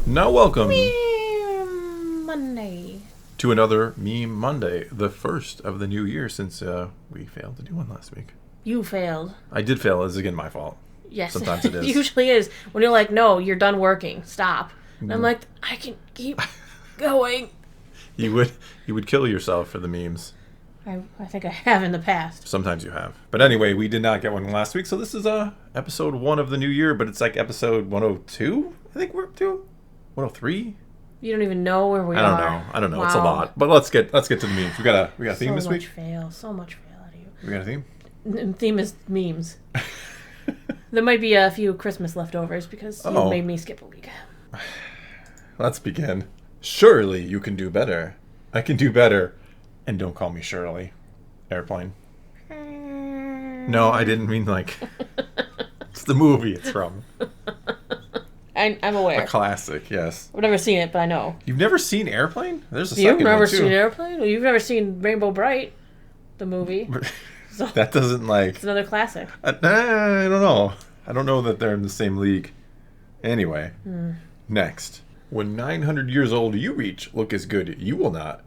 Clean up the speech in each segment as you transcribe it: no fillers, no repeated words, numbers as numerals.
Now welcome Meme Monday. to another Meme Monday, the first of the new year since we failed to do one last week. You failed. I did fail. It's again my fault. Yes. Sometimes it is. It usually is. When you're like, no, you're done working. Stop. And I'm like, I can keep going. You would kill yourself for the memes. I think I have in the past. Sometimes you have. But anyway, we did not get one last week, so this is episode 1 of the new year, but it's like episode 102, I think we're up to. 103? You don't even know where we are. I don't know. Wow. It's a lot. But let's get to the memes. We got a theme this week? So much fail out of you. We got a theme? Theme is memes. There might be a few Christmas leftovers because you made me skip a week. Let's begin. Surely you can do better. I can do better. And don't call me Shirley. Airplane. No, I didn't mean like... It's the movie it's from. I'm aware. A classic, yes. I've never seen it, but I know. You've never seen Airplane? There's a You've second never one, too. seen Airplane? Well, you've never seen Rainbow Bright, the movie. So that doesn't like... It's another classic. I don't know. I don't know that they're in the same league. Anyway, next. When 900 years old you reach, look as good you will not.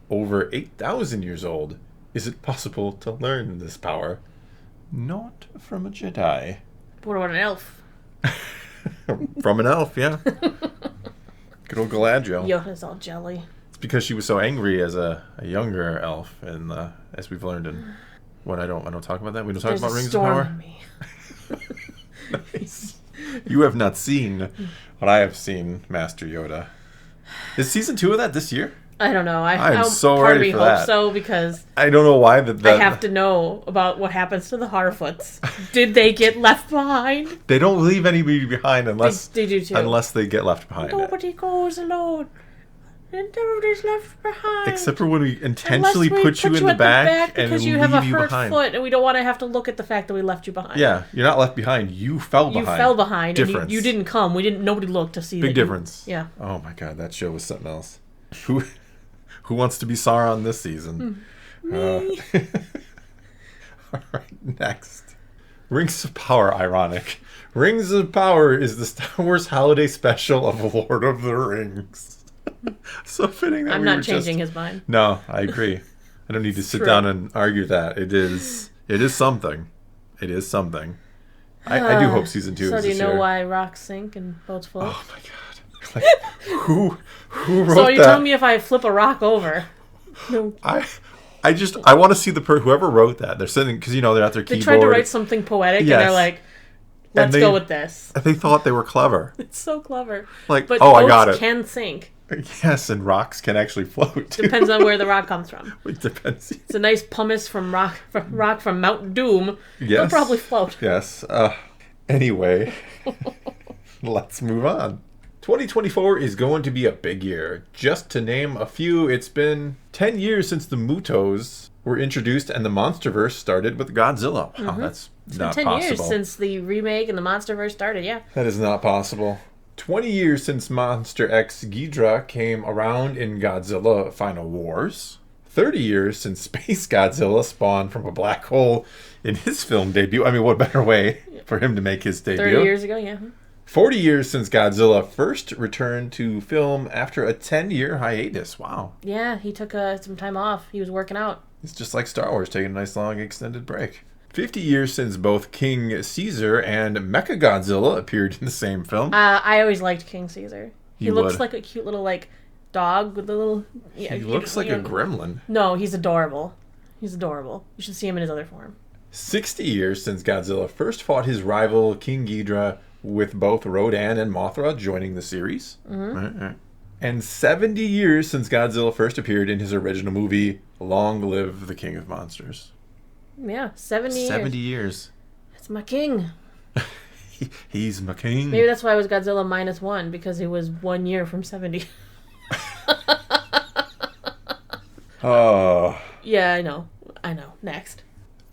Over 8,000 years old, is it possible to learn this power? Not from a Jedi. What about an elf? From an elf, yeah. Good old Galadriel. Yoda's all jelly. It's because she was so angry as a younger elf, and as we've learned in what I don't talk about that. We don't talk about Rings of Power. In me. Nice. You have not seen what I have seen, Master Yoda. Is season 2 of that this year? I don't know. I'm so part ready of me for hopes that. so because I don't know why that I have to know about what happens to the Harfoots. Did they get left behind? They don't leave anybody behind unless they do too. Unless they get left behind. Nobody goes alone. And nobody's left behind. Except for when we intentionally put you in the back and because you leave have a you hurt behind. foot, and we don't want to have to look at the fact that we left you behind. Yeah, you're not left behind. You fell behind. You fell behind. Difference. And you didn't come. Nobody looked to see. Big difference. Yeah. Oh my God, that show was something else. Who wants to be Sauron this season? Me. All right, next. Rings of Power, ironic. Rings of Power is the Star Wars holiday special of Lord of the Rings. So fitting that I'm not changing his mind. No, I agree. I don't need to sit down and argue that. It is something. It is something. I do hope season 2 is this year. So do you know why rocks sink and boats float? Oh my God. Like, who wrote that? So you're telling me if I flip a rock over? No. I want to see whoever wrote that. They're sitting because they're at their keyboard. They tried to write something poetic, Yes. and they're like, "Let's go with this." They thought they were clever. It's so clever. Like, but I boats got it. Can sink. Yes, and rocks can actually float. Too. Depends on where the rock comes from. It depends. It's a nice pumice from rock from Mount Doom. Yes. It'll probably float. Yes. Anyway, let's move on. 2024 is going to be a big year. Just to name a few, it's been 10 years since the Mutos were introduced and the Monsterverse started with Godzilla. Wow, that's not possible. 10 years since the remake and the Monsterverse started, yeah. That is not possible. 20 years since Monster X Ghidorah came around in Godzilla Final Wars. 30 years since Space Godzilla spawned from a black hole in his film debut. I mean, what better way for him to make his debut? 30 years ago, yeah. 40 years since Godzilla first returned to film after a 10-year hiatus. Wow. Yeah, he took some time off. He was working out. It's just like Star Wars, taking a nice long extended break. 50 years since both King Caesar and Mechagodzilla appeared in the same film. I always liked King Caesar. He looks like a cute little dog with a little... Yeah, he looks like a gremlin. No, he's adorable. He's adorable. You should see him in his other form. 60 years since Godzilla first fought his rival King Ghidorah, with both Rodan and Mothra joining the series. Mm-hmm. And 70 years since Godzilla first appeared in his original movie, Long Live the King of Monsters. Yeah, 70 years. 70 years. That's my king. He's my king. Maybe that's why it was Godzilla -1, because he was 1 year from 70. Oh. Yeah, I know. Next.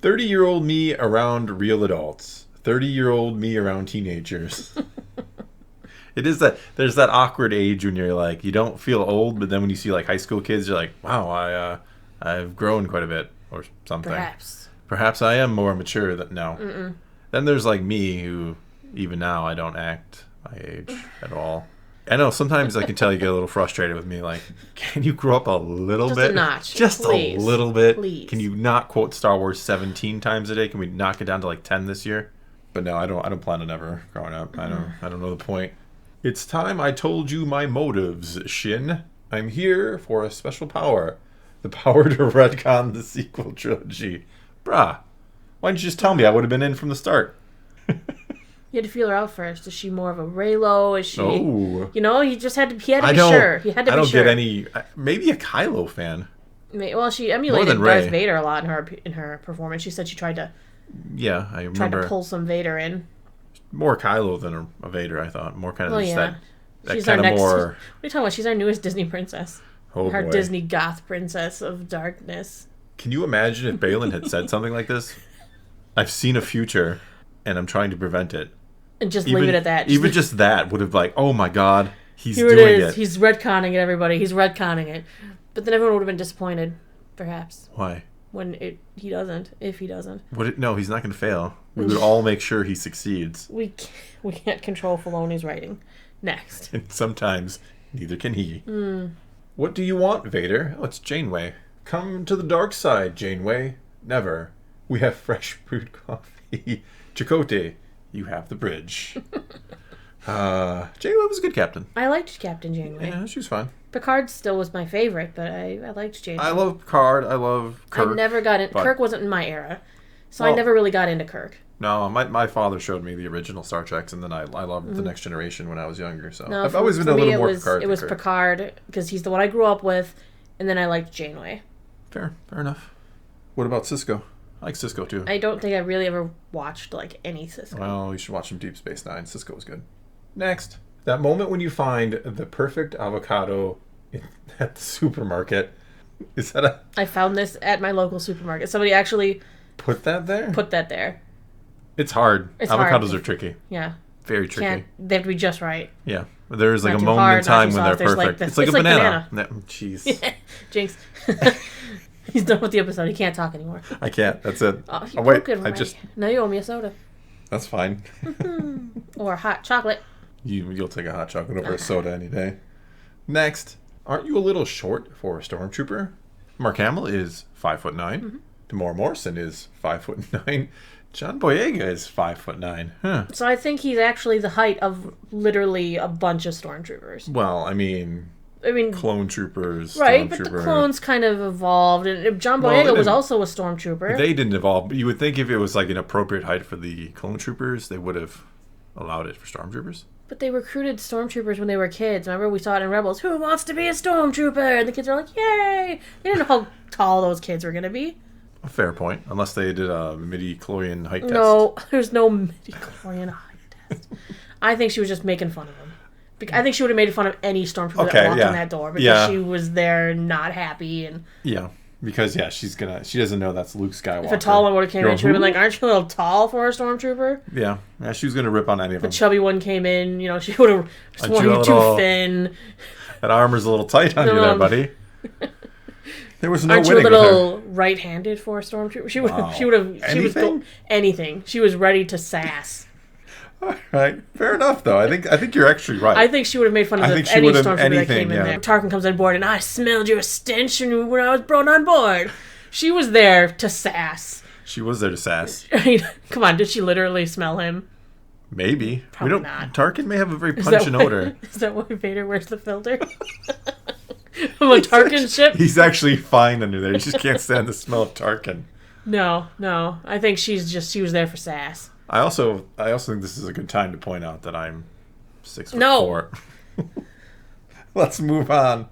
30-year-old me around real adults. 30-year-old me around teenagers. It is that there's that awkward age when you're like, you don't feel old, but then when you see like high school kids, you're like, wow, I've grown quite a bit or something. Perhaps I am more mature than no. Then there's like me who even now I don't act my age at all. I know sometimes I can tell you get a little frustrated with me. Like, can you grow up a little bit? Just a notch. Just Please. a little bit. Please. Can you not quote Star Wars 17 times a day? Can we knock it down to like 10 this year? But no, I don't plan on ever growing up. I don't know the point. It's time I told you my motives, Shin. I'm here for a special power. The power to retcon the sequel trilogy. Bruh. Why didn't you just tell me? I would have been in from the start. You had to feel her out first. Is she more of a Reylo? Is she? Oh. You know, he had to be sure. He had to be sure. I don't get any. Maybe a Kylo fan. Well, she emulated Darth Vader a lot in her performance. She said she tried to. Yeah, I remember. Tried to pull some Vader in. More Kylo than a Vader, I thought. More kind of that She's kind our of more. What are you talking about? She's our newest Disney princess. Oh, our boy. Disney goth princess of darkness. Can you imagine if Balin had said something like this? I've seen a future, and I'm trying to prevent it. And just leave it at that. Even just that would have like, oh my god, he's Here doing it is. it. He's retconning it, everybody. He's retconning it. But then everyone would have been disappointed, perhaps. Why? When he doesn't, if he doesn't. No, he's not going to fail. We would all make sure he succeeds. We can't control Filoni's writing. Next. And sometimes, neither can he. What do you want, Vader? Oh, it's Janeway. Come to the dark side, Janeway. Never. We have fresh brewed coffee. Chakotay, you have the bridge. Janeway was a good captain. I liked Captain Janeway. Yeah, she was fine. Picard still was my favorite, but I liked Janeway. I love Picard. I love Kirk. I never got in. Kirk wasn't in my era, so I never really got into Kirk. No, my father showed me the original Star Treks, and then I loved the Next Generation when I was younger. So No, I've always been a little more Picard. It was Picard because he's the one I grew up with, and then I liked Janeway. Fair enough. What about Cisco? I like Cisco too. I don't think I really ever watched any Cisco. Well, you should watch some Deep Space Nine. Cisco was good. Next, that moment when you find the perfect avocado at the supermarket. Is that a? I found this at my local supermarket. Somebody actually put that there. It's hard. Avocados are tricky. Yeah. Very tricky. They have to be just right. Yeah. There's like Not a too moment hard, in time not too when they're soft. There's perfect. like it's like a banana. Jeez. Jinx. He's done with the episode. He can't talk anymore. I can't. That's it. Oh, wait. Now you owe me a soda. That's fine. Or hot chocolate. You'll take a hot chocolate over a soda any day. Next, aren't you a little short for a stormtrooper? Mark Hamill is 5'9". Mm-hmm. Tamora Morrison is 5'9". John Boyega is 5'9". Huh. So I think he's actually the height of literally a bunch of stormtroopers. Well, I mean, clone troopers, right? But the clones kind of evolved, and John Boyega was also a stormtrooper. They didn't evolve, but you would think if it was like an appropriate height for the clone troopers, they would have allowed it for stormtroopers. But they recruited stormtroopers when they were kids. Remember, we saw it in Rebels. Who wants to be a stormtrooper? And the kids were like, "Yay!" They didn't know how tall those kids were going to be. A fair point, unless they did a midi-chlorian height test. No, there's no midi-chlorian height test. I think she was just making fun of him. I think she would have made fun of any stormtrooper that walked in that door because she was there not happy and because she doesn't know that's Luke Skywalker. If a tall one would have came in, she would have been like, "Aren't you a little tall for a stormtrooper?" Yeah, she was gonna rip on any of them. The chubby one came in, she would have sworn you too thin. That armor's a little tight on you there, buddy. There was no Aren't winning you a little with her. right-handed for a stormtrooper? She was anything. She was ready to sass. All right, fair enough though. I think you're actually right. I think she would have made fun of any stormtrooper that came in there. Tarkin comes on board, and I smelled your stench when I was brought on board. She was there to sass. She was there to sass. Come on, did she literally smell him? Maybe. Probably not. Tarkin may have a very pungent odor. Is that why Vader wears the filter? From a Tarkin ship? He's actually fine under there. He just can't stand the smell of Tarkin. No. I think she was there for sass. I also think this is a good time to point out that I'm 6'4". No. Let's move on.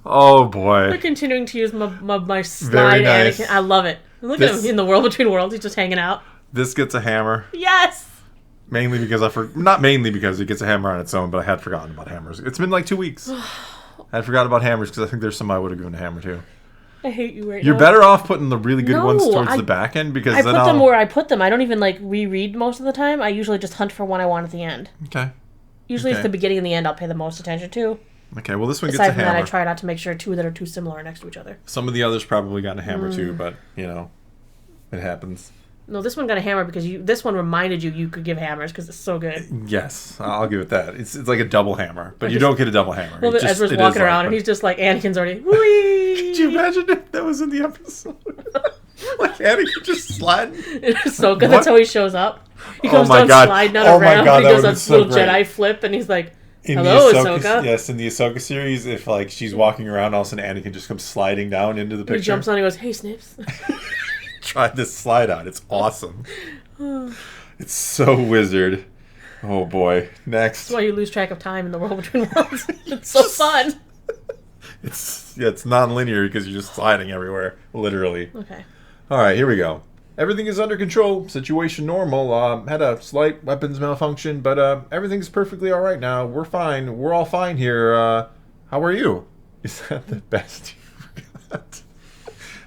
Oh boy. We're continuing to use my slide nice. Anakin. I love it. Look at him in the world between worlds. He's just hanging out. This gets a hammer. Yes. Mainly because not mainly because it gets a hammer on its own, but I had forgotten about hammers. It's been like 2 weeks. I had forgotten about hammers because I think there's some I would have given a hammer to. I hate you right now. You're better off putting the really good ones towards the back end because I put them where I put them. I don't even reread most of the time. I usually just hunt for one I want at the end. Okay. Usually it's the beginning and the end I'll pay the most attention to. Okay, well this one gets a hammer. Aside from that, I try not to make sure two that are too similar are next to each other. Some of the others probably got a hammer too, but it happens. No, this one got a hammer because this one reminded you could give hammers because it's so good. Yes, I'll give it that. It's like a double hammer, but you don't get a double hammer. Well, Ezra's walking around and he's just like, Anakin's already, whee! Could you imagine if that was in the episode? Like Anakin just sliding? So good. That's how he shows up. He comes down sliding down around and he does a little Jedi flip and he's like, hello, Ahsoka. Yes, in the Ahsoka series, if like she's walking around, all of a sudden Anakin just comes sliding down into the picture. He jumps on and he goes, hey, Snips. Try this slide out. It's awesome. It's so wizard. Oh boy. Next. That's why you lose track of time in the world between worlds. It's so fun. It's non-linear because you're just sliding everywhere, literally. Okay. All right, here we go. Everything is under control. Situation normal. Had a slight weapons malfunction, but everything's perfectly all right now. We're fine. We're all fine here. How are you? Is that the best you got?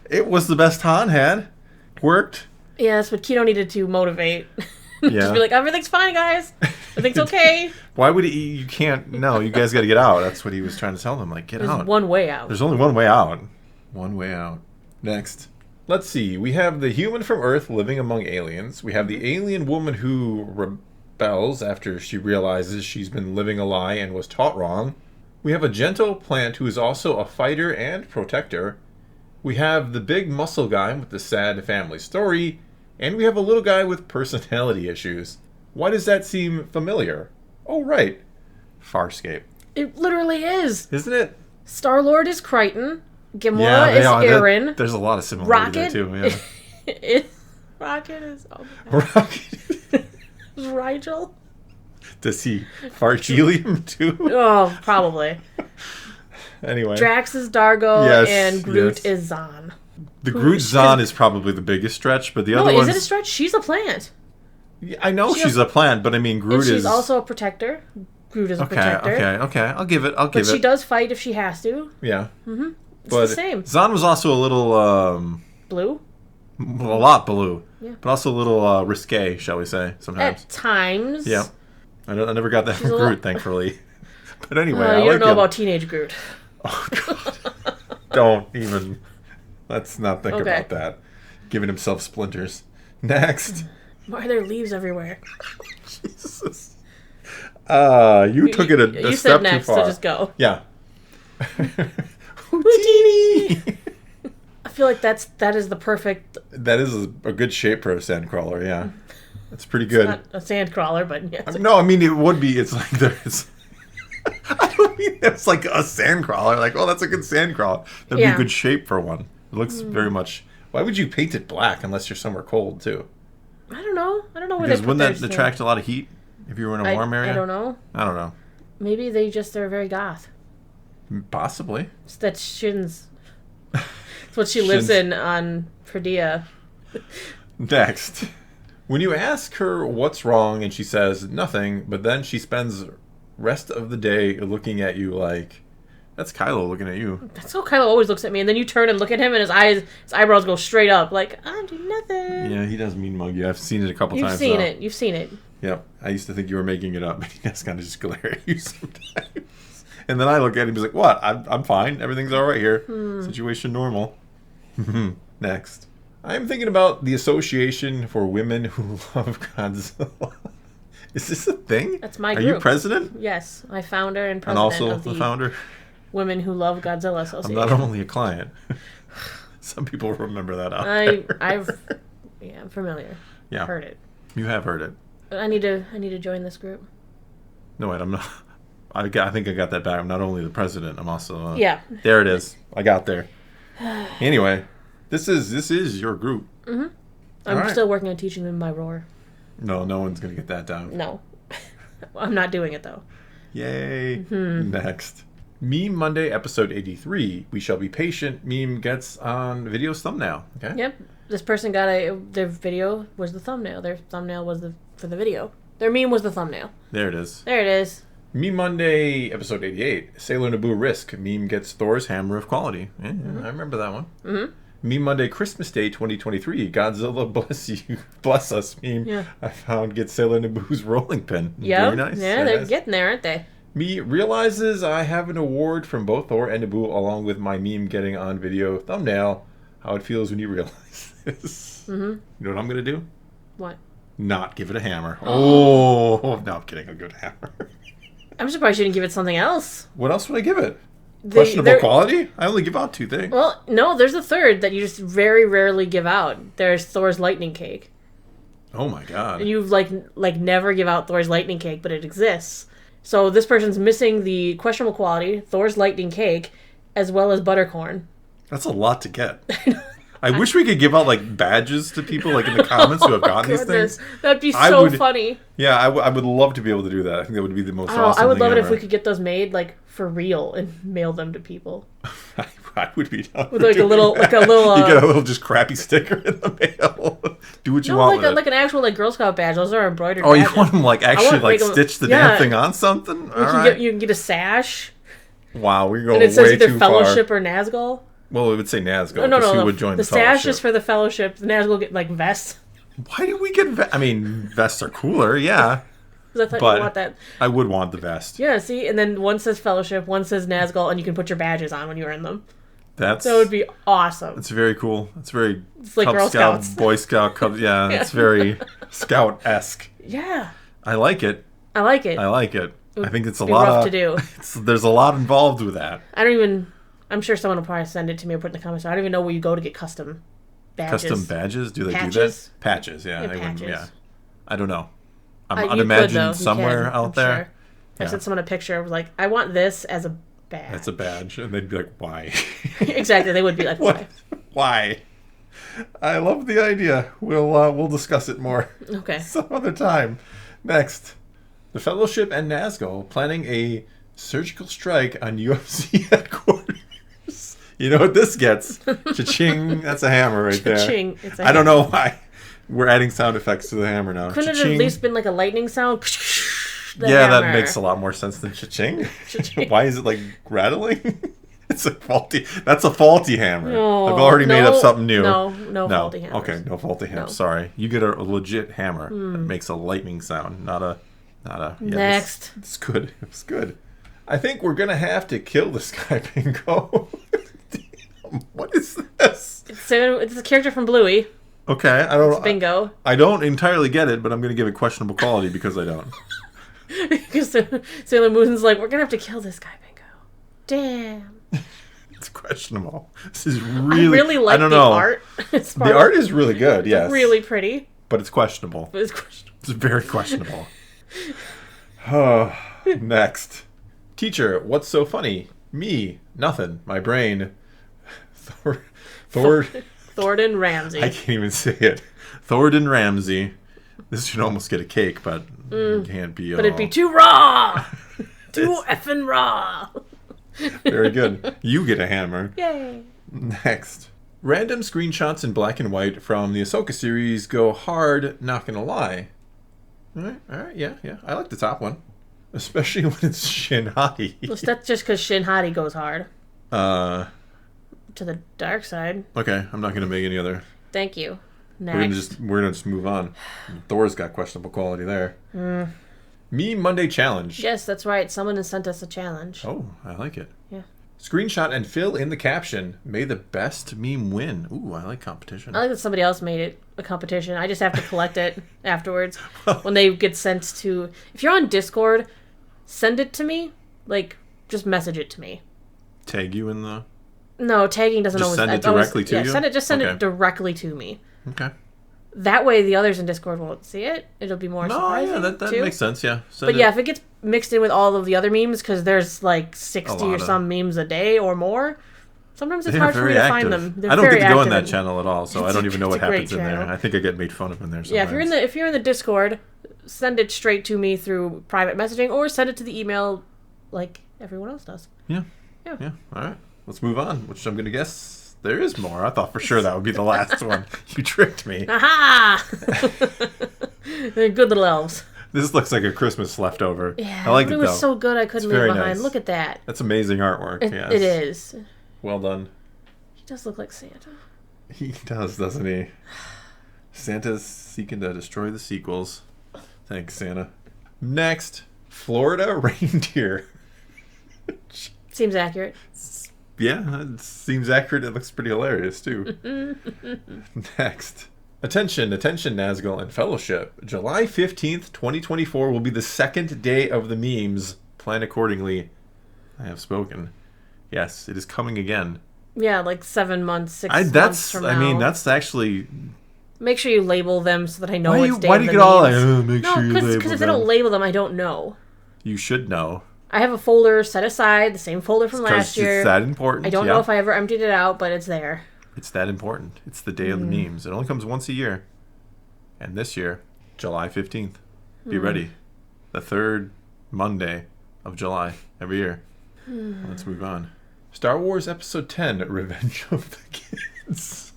It was the best Han had. Worked. Yes, but Keto needed to motivate. Just be like, everything's fine, guys. Everything's okay. Why would he? You can't. No, you guys got to get out. That's what he was trying to tell them. Like, get out. There's one way out. There's only one way out. One way out. Next. Let's see. We have the human from Earth living among aliens. We have the alien woman who rebels after she realizes she's been living a lie and was taught wrong. We have a gentle plant who is also a fighter and protector. We have the big muscle guy with the sad family story. And we have a little guy with personality issues. Why does that seem familiar? Oh, right. Farscape. It literally is. Isn't it? Star-Lord is Crichton. Gamora is Aaron. There's a lot of similarity there, too. Yeah. Rocket is... Oh Rocket is Rigel. Does he fart helium, too? Oh, probably. Anyway. Drax is Dargo, and Groot is Zahn. The Groot Zahn is probably the biggest stretch, but the other ones... is it a stretch? She's a plant. Yeah, I know she's a plant, but I mean Groot is... She's also a protector. Groot is a protector. Okay. I'll give it. But she does fight if she has to. Yeah. Mm-hmm. It's the same. Zahn was also a little... blue? A lot blue. Yeah. But also a little risque, shall we say, sometimes. At times. Yeah. I never got that from Groot, thankfully. But anyway, you don't know about teenage Groot. Oh, God. Don't even... Let's not think about that. Giving himself splinters. Next. Why are there leaves everywhere? Jesus. You took it a you step said next, too far. So just go. Yeah. Houdini! I feel like that is the perfect... That is a good shape for a sandcrawler, yeah. That's pretty good. It's not a sandcrawler, but... Yeah, no, I mean, it would be. It's like there's... I don't mean it's like a sandcrawler. Like, oh, that's a good sandcrawler. That'd be a good shape for one. It looks very much... Why would you paint it black unless you're somewhere cold, too? I don't know. Where because wouldn't that attract a lot of heat if you were in a warm area? I don't know. Maybe they just are very goth. Possibly. It's that Shin's... It's what she lives in on Perdea. Next. When you ask her what's wrong and she says nothing, but then she spends rest of the day looking at you like... That's Kylo looking at you. That's how Kylo always looks at me. And then you turn and look at him and his eyebrows go straight up. Like, I'm doing nothing. Yeah, he does mean mug you. I've seen it a couple times. You've seen it. Yep. I used to think you were making it up, but he does kind of just glare at you sometimes. And then I look at him and he's like, what? I'm fine. Everything's all right here. Situation normal. Next. I'm thinking about the Association for Women Who Love Godzilla. Is this a thing? That's my group. Are you president? Yes. I founder and president and also of the founder? Women Who Love Godzilla Association. I'm not only a client. Some people remember that out there. I'm familiar. Yeah. Heard it. You have heard it. I need to join this group. No, wait, I'm not. I think I got that back. I'm not only the president. I'm also. Yeah. There it is. I got there. Anyway, this is your group. Mm-hmm. I'm still working on teaching them my roar. No one's gonna get that down. No, I'm not doing it though. Yay! Next. Meme Monday, episode 83. We shall be patient. Meme gets on video's thumbnail. Okay. Yep. This person got their video was the thumbnail. Their thumbnail was for the video. Their meme was the thumbnail. There it is. There it is. Meme Monday, episode 88. Sailor Naboo Risk. Meme gets Thor's Hammer of Quality. Yeah, I remember that one. Mm-hmm. Meme Monday, Christmas Day 2023. Godzilla bless you. Bless us. Meme. Yeah. I found get Sailor Naboo's rolling pin. Yeah. Very nice. Yeah, they're getting there, aren't they? Me realizes I have an award from both Thor and Naboo along with my meme getting on video thumbnail. how it feels when you realize this. Mm-hmm. You know what I'm going to do? What? Not give it a hammer. Oh, no, I'm kidding. I'll give it a hammer. I'm surprised you didn't give it something else. What else would I give it? Questionable quality? I only give out 2 things. Well, no, there's a third that you just very rarely give out. There's Thor's lightning cake. Oh my god. And you like never give out Thor's lightning cake, but it exists. So this person's missing the questionable quality, Thor's lightning cake, as well as buttercorn. That's a lot to get. I wish we could give out like badges to people like in the comments who have gotten these things. That'd be so funny. Yeah, I would love to be able to do that. I think that would be the most awesome thing I would love it ever. if we could get those made like for real and mail them to people. I would be down with like a little you get a little just crappy sticker in the mail. Do what you want with it. Like an actual like Girl Scout badge. Those are embroidered. Oh, badges. You want them like actually like stitch the damn thing on something? You can get a sash. Wow, we're going and it says way either too Fellowship far. or Nazgul. Well, it would say Nazgul because he would join the Fellowship. The sash is for the Fellowship. The Nazgul get like vests. Why did we get vests? I mean, vests are cooler, yeah. I thought you want that. I would want the vest. Yeah, see? And then one says Fellowship, one says Nazgul, and you can put your badges on when you're in them. That would be awesome. It's very cool. It's very like Cub Girl Scout, Scouts. Boy Scout, Cub. Yeah, it's very Scout-esque. Yeah. I like it. I like it. I think it's a lot rough to do. There's a lot involved with that. I'm sure someone will probably send it to me or put it in the comments. I don't even know where you go to get custom badges. Custom badges? Do they do that? Patches, yeah. Patches. I don't know. I'd imagine somewhere out there. Sure. I sent someone a picture. I was like, I want this as a badge. That's a badge. And they'd be like, why? Exactly. They would be like, why? Why? I love the idea. We'll discuss it more. Okay. Some other time. Next. The Fellowship and Nazgul planning a surgical strike on UFC headquarters. You know what this gets? Cha-ching. That's a hammer right there. Cha-ching. I don't know why. We're adding sound effects to the hammer now. Couldn't it have at least been like a lightning sound? That makes a lot more sense than cha-ching. Why is it like rattling? It's a faulty. That's a faulty hammer. No, I've already made up something new. No faulty hammer. Okay, no faulty hammer. No. Sorry. You get a legit hammer that makes a lightning sound, not a. Yeah, Next. It's good. It's good. I think we're gonna have to kill this guy, Bingo. Damn, what is this? It's a character from Bluey. Okay, It's Bingo. I don't entirely get it, but I'm gonna give it questionable quality because I don't. Because Sailor Moon's like, we're gonna have to kill this guy, Bingo. Damn. It's questionable. This is really. I really like the art. The art is really good. Yes. It's really pretty. But it's questionable. It's questionable. It's very questionable. Next. Teacher, what's so funny? Me. Nothing. My brain. Thornton Ramsey. I can't even say it. Thornton Ramsey. This should almost get a cake, but it can't be. But it'd be too raw. Too effing raw. Very good. You get a hammer. Yay. Next. Random screenshots in black and white from the Ahsoka series go hard, not gonna lie. All right, yeah. I like the top one. Especially when it's Shin Hati. Well, that's just because Shin Hati goes hard. To the dark side. Okay, I'm not gonna make any other. Thank you. Next. We're gonna just move on. Thor's got questionable quality there. Meme Monday challenge. Yes, that's right. Someone has sent us a challenge. Oh, I like it. Yeah. Screenshot and fill in the caption. May the best meme win. Ooh, I like competition. I like that somebody else made it a competition. I just have to collect it afterwards when they get sent to. If you're on Discord, send it to me. Like, just message it to me. Tag you in the. No, tagging doesn't always. Send it directly to you. Send it directly to me. Okay. That way, the others in Discord won't see it. It'll be more surprising. Yeah, that makes sense. Yeah. If it gets mixed in with all of the other memes, because there's like 60 or some memes a day or more, sometimes it's hard for me to find them. I don't get to go in that channel at all, so I don't even know what happens in there. I think I get made fun of in there. Sometimes. Yeah, if you're in the Discord, send it straight to me through private messaging, or send it to the email, like everyone else does. Yeah. All right, let's move on. Which I'm gonna guess. There is more. I thought for sure that would be the last one. You tricked me. Aha! They're good little elves. This looks like a Christmas leftover. Yeah, I like it, though. It was so good I couldn't leave it behind. Nice. Look at that. That's amazing artwork. Yes. It is. Well done. He does look like Santa. He does, doesn't he? Santa's seeking to destroy the sequels. Thanks, Santa. Next, Florida reindeer. Seems accurate. Yeah, it seems accurate. It looks pretty hilarious, too. Next. Attention, Nazgul and Fellowship. July 15th, 2024 will be the second day of the memes. Plan accordingly. I have spoken. Yes, it is coming again. Yeah, like 7 months, 6 months from now. I mean, that's actually... Make sure you label them so that I know it's day why of do you the get all like, memes. make sure you label them? Because if they don't label them, I don't know. You should know. I have a folder set aside, the same folder from last year. It's that important. I don't know if I ever emptied it out, but it's there. It's that important. It's the day of the memes. It only comes once a year. And this year, July 15th. Be ready. The third Monday of July every year. Let's move on. Star Wars Episode 10, Revenge of the Kids.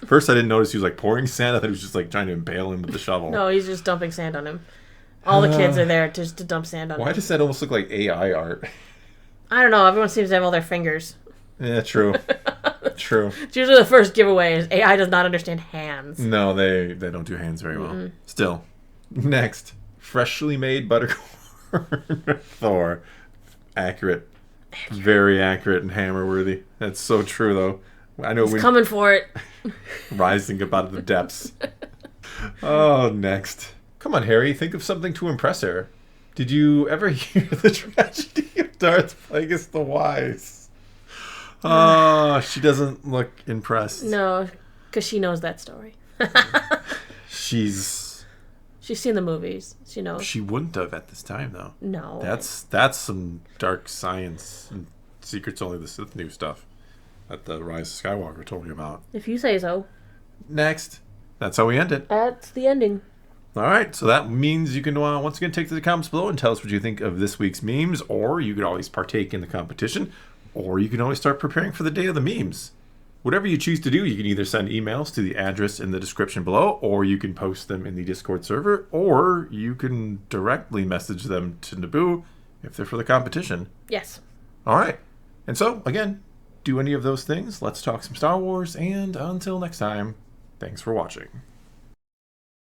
First, I didn't notice he was like pouring sand. I thought he was just like trying to impale him with the shovel. No, he's just dumping sand on him. All the kids are there just to dump sand on him. Why does that almost look like AI art? I don't know. Everyone seems to have all their fingers. Yeah, true. True. It's usually the first giveaway is AI does not understand hands. No, they don't do hands very well. Still. Next. Freshly made buttercorn Thor. Accurate. Very accurate and hammer-worthy. That's so true, though. I know He's coming for it. Rising up out of the depths. Oh, next. Come on, Harry. Think of something to impress her. Did you ever hear the tragedy of Darth Plagueis the Wise? Oh, she doesn't look impressed. No, because she knows that story. She's seen the movies. She knows. She wouldn't have at this time, though. No. That's some dark science and Secrets Only the Sith knew stuff that the Rise of Skywalker told me about. If you say so. Next. That's how we end it. That's the ending. All right, so that means you can once again take to the comments below and tell us what you think of this week's memes, or you could always partake in the competition, or you can always start preparing for the day of the memes. Whatever you choose to do, you can either send emails to the address in the description below, or you can post them in the Discord server, or you can directly message them to Naboo if they're for the competition. Yes. All right. And so, again, do any of those things. Let's talk some Star Wars, and until next time, thanks for watching.